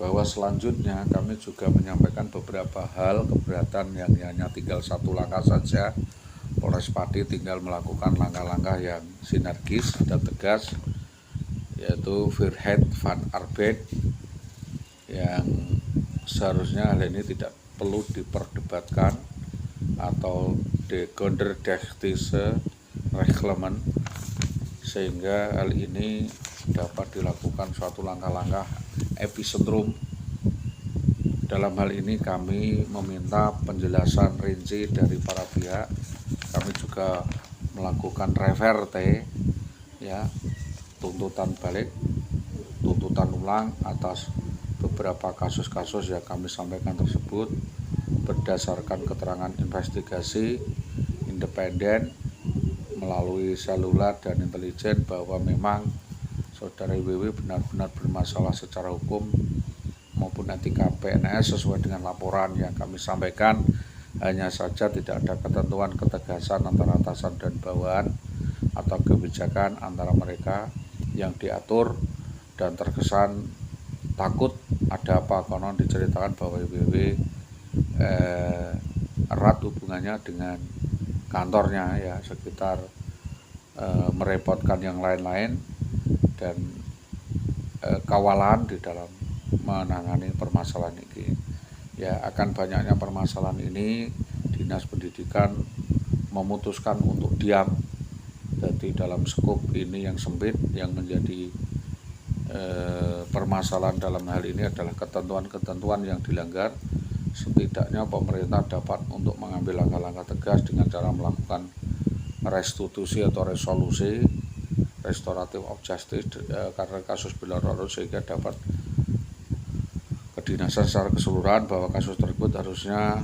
bahwa selanjutnya kami juga menyampaikan beberapa hal keberatan yang hanya tinggal satu langkah saja. Polres Pati tinggal melakukan langkah-langkah yang sinergis dan tegas, yaitu Verheid van Arbeid, yang seharusnya hal ini tidak perlu diperdebatkan atau dekonderdechtische reglement, sehingga hal ini dapat dilakukan suatu langkah-langkah epicentrum. Dalam hal ini kami meminta penjelasan rinci dari para pihak. Kami juga melakukan reverte, ya, tuntutan balik, tuntutan ulang atas beberapa kasus-kasus yang kami sampaikan tersebut berdasarkan keterangan investigasi independen melalui seluler dan intelijen bahwa memang saudara WW benar-benar bermasalah secara hukum maupun etika PNS sesuai dengan laporan yang kami sampaikan. Hanya saja tidak ada ketentuan ketegasan antara atasan dan bawahan atau kebijakan antara mereka yang diatur, dan terkesan takut ada apa, konon diceritakan bahwa WW erat hubungannya dengan kantornya, ya, sekitar merepotkan yang lain-lain dan kawalan di dalam menangani permasalahan ini. Ya, akan banyaknya permasalahan ini Dinas Pendidikan memutuskan untuk diam. Jadi dalam skop ini yang sempit, yang menjadi permasalahan dalam hal ini adalah ketentuan-ketentuan yang dilanggar. Setidaknya pemerintah dapat untuk mengambil langkah-langkah tegas dengan cara melakukan restitusi atau resolusi restoratif of justice karena kasus Bilororo, sehingga dapat kedinasan secara keseluruhan bahwa kasus tersebut harusnya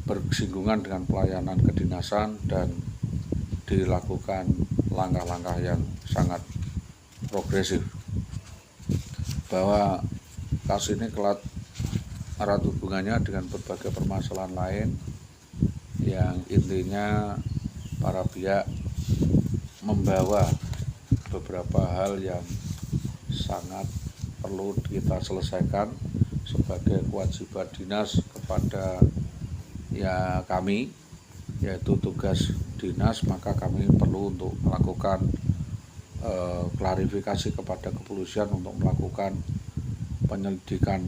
bersinggungan dengan pelayanan kedinasan dan dilakukan langkah-langkah yang sangat progresif. Bahwa kasus ini erat hubungannya dengan berbagai permasalahan lain yang intinya para pihak membawa beberapa hal yang sangat perlu kita selesaikan sebagai kewajiban dinas kepada kami, yaitu tugas dinas. Maka kami perlu untuk melakukan klarifikasi kepada kepolisian untuk melakukan penyelidikan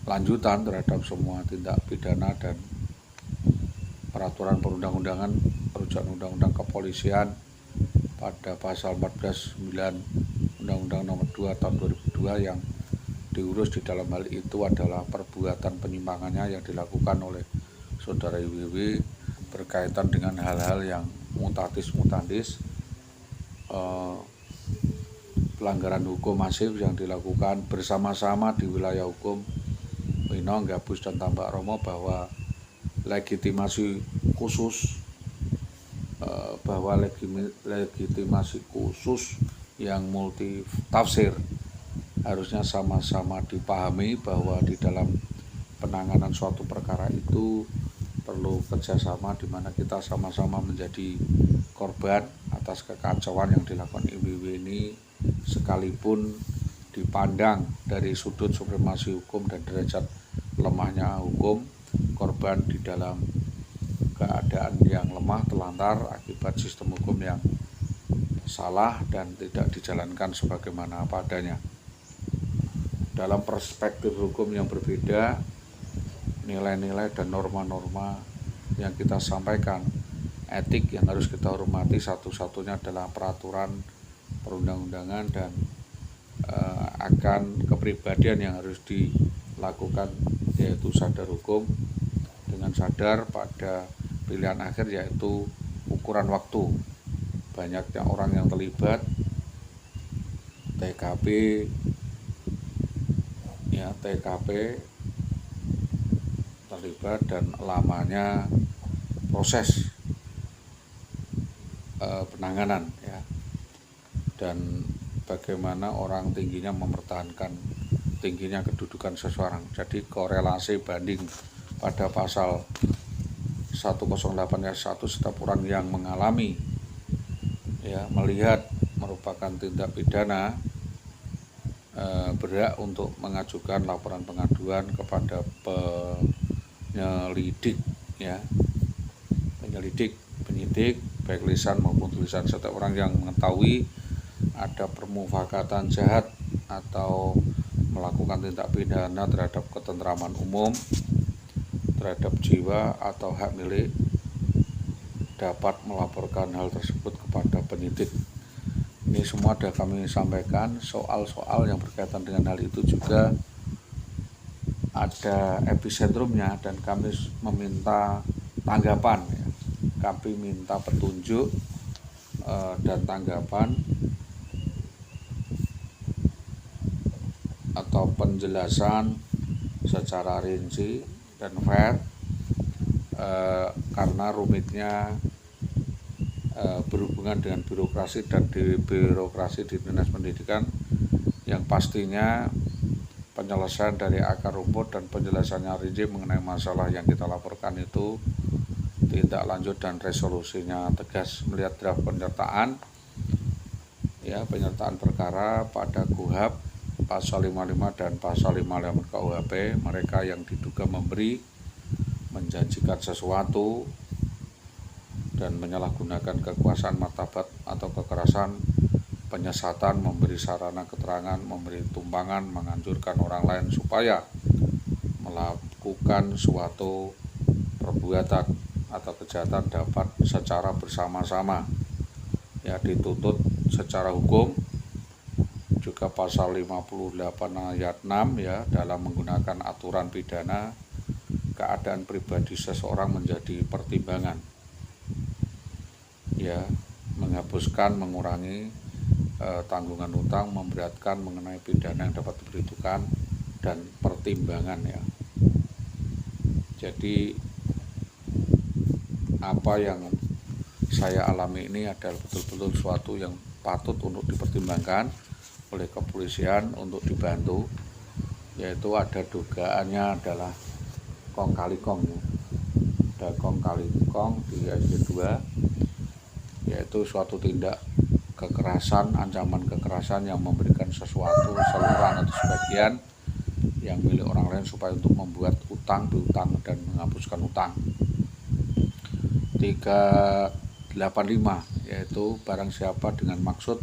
lanjutan terhadap semua tindak pidana dan peraturan perundang-undangan perubahan undang-undang kepolisian pada pasal 14(9) Undang-Undang Nomor 2 Tahun 2002 yang diurus di dalam hal itu adalah perbuatan penyimpangannya yang dilakukan oleh saudara WW berkaitan dengan hal-hal yang mutatis mutandis, pelanggaran hukum masif yang dilakukan bersama-sama di wilayah hukum Winong, Gabus, dan Tambak Romo, bahwa legitimasi khusus yang multi tafsir harusnya sama-sama dipahami bahwa di dalam penanganan suatu perkara itu perlu kerjasama, di mana kita sama-sama menjadi korban atas kekacauan yang dilakukan IWW ini, sekalipun dipandang dari sudut supremasi hukum dan derajat lemahnya hukum. Korban di dalam keadaan yang lemah, telantar akibat sistem hukum yang salah dan tidak dijalankan sebagaimana apa adanya. Dalam perspektif hukum yang berbeda, nilai-nilai dan norma-norma yang kita sampaikan, etik yang harus kita hormati, satu-satunya adalah peraturan perundang-undangan dan akan kepribadian yang harus dilakukan, yaitu sadar hukum dengan sadar pada pilihan akhir, yaitu ukuran waktu. Banyaknya orang yang terlibat, TKP terlibat, dan lamanya proses penanganan, ya, dan bagaimana orang tingginya mempertahankan tingginya kedudukan seseorang. Jadi korelasi banding pada pasal 108 ayat 1, setiap orang yang mengalami, melihat merupakan tindak pidana berhak untuk mengajukan laporan pengaduan kepada penyelidik, ya, penyidik, baik lisan maupun tulisan. Setiap orang yang mengetahui ada permufakatan jahat atau melakukan tindak pidana terhadap ketentraman umum, terhadap jiwa atau hak milik, dapat melaporkan hal tersebut kepada penyidik. Ini semua sudah kami sampaikan. Soal-soal yang berkaitan dengan hal itu juga ada epicentrumnya, dan kami meminta tanggapan, ya. Kami minta petunjuk dan tanggapan atau penjelasan secara rinci dan fair, karena rumitnya berhubungan dengan birokrasi dan birokrasi di Dinas Pendidikan, yang pastinya penyelesaian dari akar rumput dan penjelasannya rinci mengenai masalah yang kita laporkan itu tindak lanjut dan resolusinya tegas. Melihat draft penyertaan, ya, penyertaan perkara pada KUHP pasal 55 dan pasal 55 KUHP, mereka yang diduga memberi, menjanjikan sesuatu, dan menyalahgunakan kekuasaan, martabat, atau kekerasan, penyesatan, memberi sarana keterangan, memberi tumpangan, menganjurkan orang lain supaya melakukan suatu perbuatan atau kejahatan dapat secara bersama-sama, ya, dituntut secara hukum. Juga pasal 58 ayat 6, ya, dalam menggunakan aturan pidana, keadaan pribadi seseorang menjadi pertimbangan, ya, menghapuskan, mengurangi tanggungan utang, memberatkan mengenai pidana yang dapat diberitukan, dan pertimbangan, ya. Jadi apa yang saya alami ini adalah betul-betul suatu yang patut untuk dipertimbangkan oleh kepolisian untuk dibantu, yaitu ada dugaannya adalah kong kali kong, ya. Ada kong kali kong di ayat 2, yaitu suatu tindak kekerasan, ancaman kekerasan yang memberikan sesuatu seluruhan atau sebagian yang milik orang lain supaya untuk membuat utang, piutang, dan menghapuskan utang. 385, yaitu barang siapa dengan maksud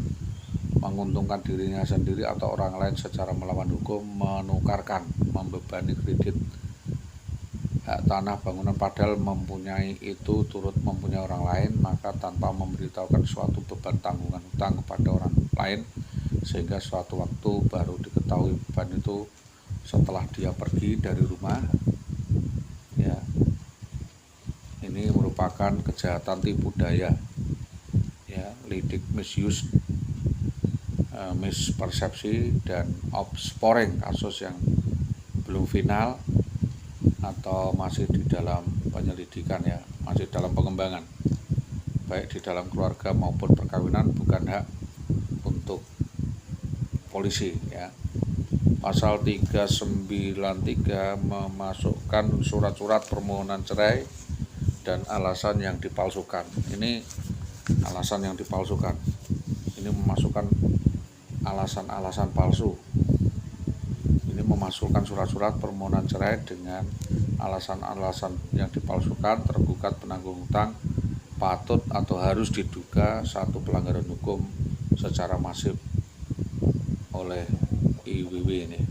menguntungkan dirinya sendiri atau orang lain secara melawan hukum, menukarkan, membebani kredit, hak tanah, bangunan, padahal mempunyai itu turut mempunyai orang lain, maka tanpa memberitahukan suatu beban tanggungan hutang kepada orang lain, sehingga suatu waktu baru diketahui beban itu setelah dia pergi dari rumah, ya, ini merupakan kejahatan tipu daya, ya, lidik, misuse, mispersepsi, dan opsporing, kasus yang belum final atau masih di dalam penyelidikan, ya, masih dalam pengembangan, baik di dalam keluarga maupun perkawinan, bukan hak untuk polisi, ya. Pasal 393 memasukkan surat-surat permohonan cerai dan alasan yang dipalsukan. Ini alasan yang dipalsukan, ini memasukkan alasan-alasan palsu. Ini memasukkan surat-surat permohonan cerai dengan alasan-alasan yang dipalsukan. Tergugat penanggung hutang patut atau harus diduga satu pelanggaran hukum secara masif oleh IWW ini.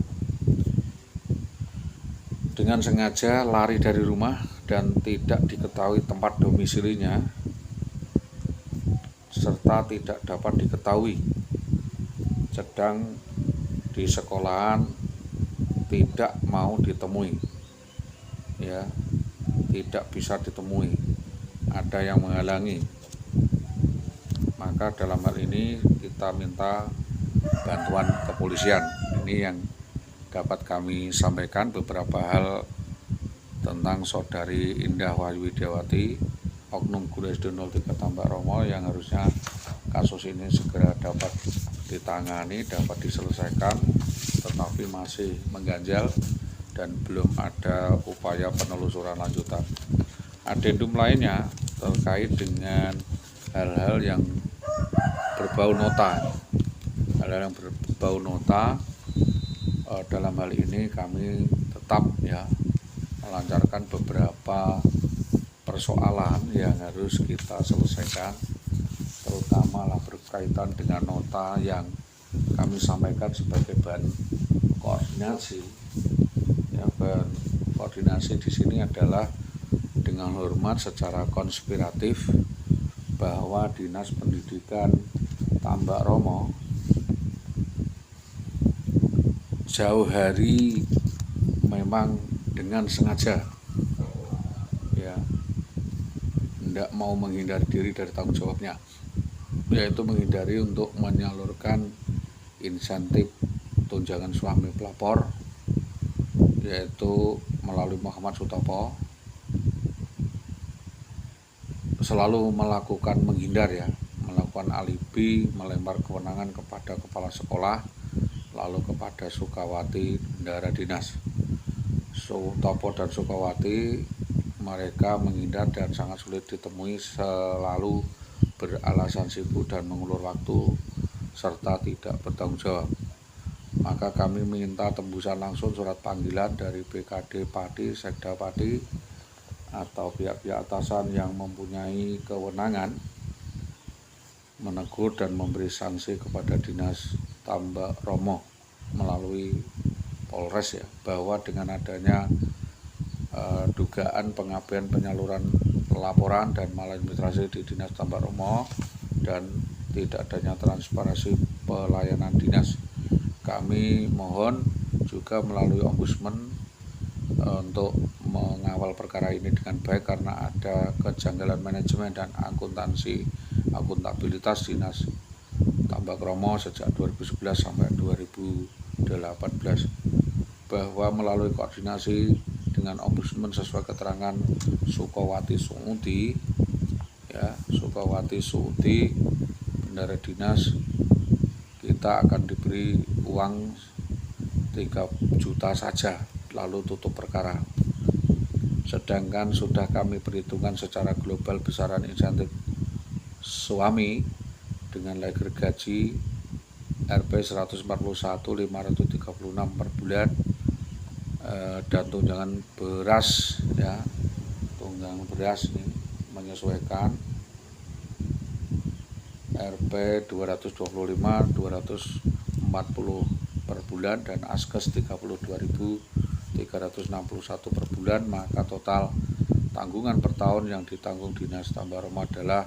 Dengan sengaja lari dari rumah dan tidak diketahui tempat domisilinya, serta tidak dapat diketahui sedang di sekolahan, tidak mau ditemui, ya, tidak bisa ditemui, ada yang menghalangi, maka dalam hal ini kita minta bantuan kepolisian. Ini yang dapat kami sampaikan, beberapa hal tentang saudari Indah Wahyu Widiawati, oknum guru SD 03 Tambak Romo, yang harusnya kasus ini segera dapat ditangani, dapat diselesaikan, tetapi masih mengganjal dan belum ada upaya penelusuran lanjutan. Adendum lainnya terkait dengan hal-hal yang berbau nota, Dalam hal ini kami tetap ya melancarkan beberapa persoalan yang harus kita selesaikan, terutama berkaitan dengan nota yang kami sampaikan sebagai bahan koordinasi. Ya, bahan koordinasi di sini adalah dengan hormat secara konspiratif bahwa Dinas Pendidikan Tambak Romo jauh hari memang dengan sengaja ya tidak mau menghindari diri dari tanggung jawabnya, yaitu menghindari untuk menyalurkan insentif tunjangan suami pelapor, yaitu melalui Muhammad Sutopo, selalu melakukan menghindar ya, melakukan alibi, melempar kewenangan kepada kepala sekolah, lalu kepada Sukawati bendahara dinas. Sutopo dan Sukawati mereka menghindar dan sangat sulit ditemui, selalu beralasan sibuk dan mengulur waktu serta tidak bertanggung jawab. Maka kami minta tembusan langsung surat panggilan dari BKD Pati, Sekda Pati atau pihak-pihak atasan yang mempunyai kewenangan menegur dan memberi sanksi kepada Dinas Tambak Romo melalui Polres ya, bahwa dengan adanya dugaan pengabaian penyaluran laporan dan maladministrasi di Dinas Tambak Romo dan tidak adanya transparansi pelayanan dinas, kami mohon juga melalui Ombudsman untuk mengawal perkara ini dengan baik karena ada kejanggalan manajemen dan akuntabilitas Dinas Tambak Romo sejak 2011 sampai 2018, bahwa melalui koordinasi dengan Ombudsman sesuai keterangan Sukawati Suudi ya, Sukawati Suudi bendahara dinas, kita akan diberi uang 3 juta saja lalu tutup perkara. Sedangkan sudah kami perhitungkan secara global besaran insentif suami dengan leger gaji Rp 141.536 per bulan dan tunjangan beras ya, tunjangan beras ini menyesuaikan Rp 225.240 per bulan dan Askes 32.361 per bulan, maka total tanggungan per tahun yang ditanggung Dinas Tambak Romo adalah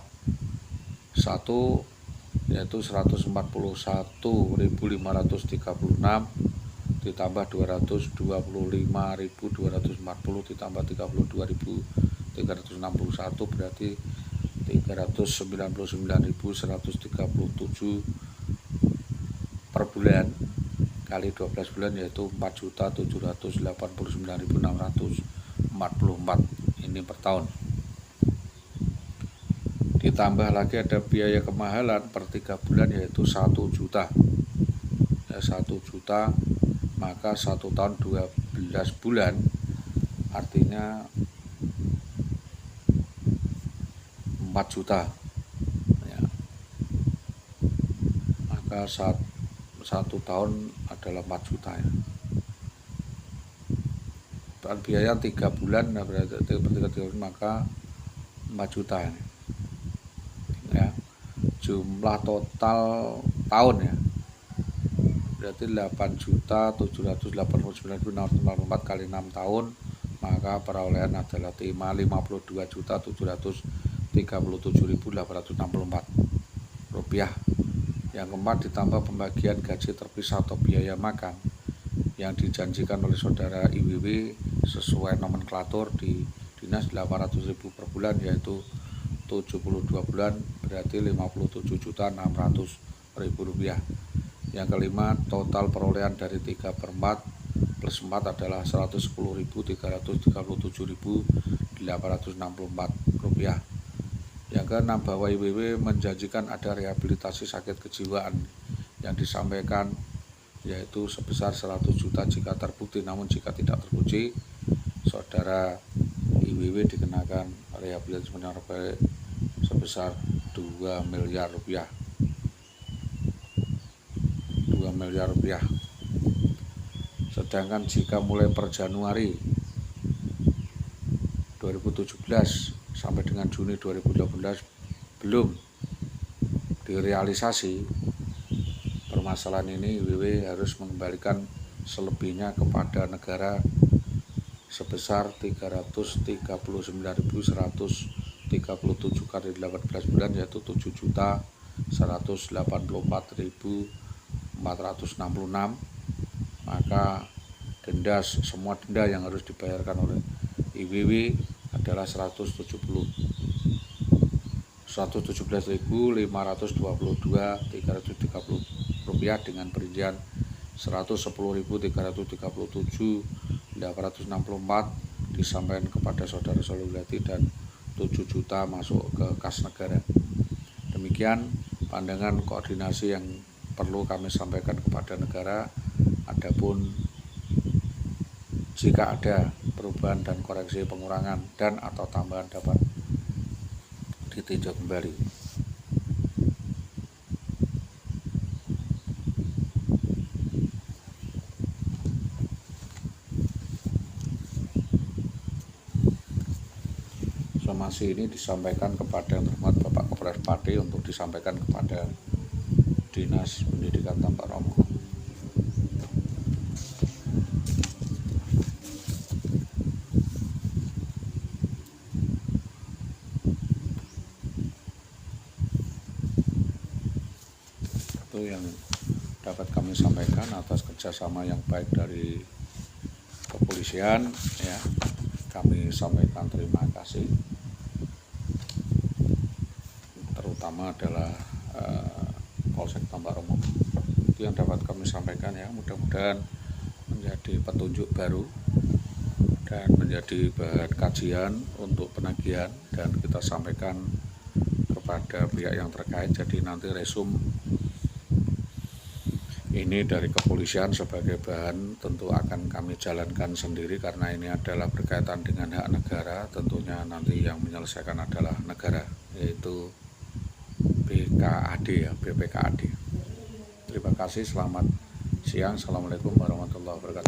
yaitu 141.536 ditambah 225.240 ditambah 32.361 berarti 399.137 per bulan kali 12 bulan, yaitu 4.789.644 ini per tahun. Ditambah lagi ada biaya kemahalan per 3 bulan yaitu 1 juta ya, 1 juta, maka 1 tahun 12 bulan artinya 4 juta ya. Maka 1 tahun adalah 4 juta ya. Dan biaya 3 bulan berarti 3 bulan maka 4 juta ini ya. Jumlah total tahun ya berarti 8.789.644 kali 6 tahun, maka perolehan adalah 52.737.864 rupiah. Yang keempat, ditambah pembagian gaji terpisah atau biaya makan yang dijanjikan oleh saudara IWW sesuai nomenklatur di dinas 800.000 per bulan, yaitu 72 bulan berarti 57.600.000 rupiah. Yang kelima, total perolehan dari 3/4 plus 4 adalah 110.337.864 rupiah. Yang keenam, bahwa IWW menjanjikan ada rehabilitasi sakit kejiwaan yang disampaikan yaitu sebesar 100 juta jika terbukti, namun jika tidak terbukti saudara IWW dikenakan rehabilitasi sebesar 2 miliar rupiah. 2 miliar rupiah. Sedangkan jika mulai per Januari 2017 sampai dengan Juni 2018 belum direalisasi permasalahan ini, IWW harus mengembalikan selebihnya kepada negara sebesar 339.137 kali 18 bulan, yaitu 7.184.466. Maka semua denda yang harus dibayarkan oleh IWW adalah 117.522.330 rupiah dengan perincian 110.337.864 disampaikan kepada saudara Solidarity dan 7 juta masuk ke kas negara. Demikian pandangan koordinasi yang perlu kami sampaikan kepada negara. Adapun jika ada perubahan dan koreksi pengurangan dan atau tambahan dapat ditinjau kembali. Somasi ini disampaikan kepada yang terhormat Bapak Kepres Pati untuk disampaikan kepada Dinas Pendidikan Tambak Ramo. Itu yang dapat kami sampaikan atas kerjasama yang baik dari kepolisian, ya. Kami sampaikan terima kasih, terutama adalah Polsek Tambak Ramo. Itu yang dapat kami sampaikan, ya. Mudah-mudahan menjadi petunjuk baru dan menjadi bahan kajian untuk penagihan, dan kita sampaikan kepada pihak yang terkait. Jadi nanti resum ini dari kepolisian sebagai bahan tentu akan kami jalankan sendiri, karena ini adalah berkaitan dengan hak negara. Tentunya nanti yang menyelesaikan adalah negara, yaitu BPKAD. Terima kasih, selamat siang. Assalamualaikum warahmatullahi wabarakatuh.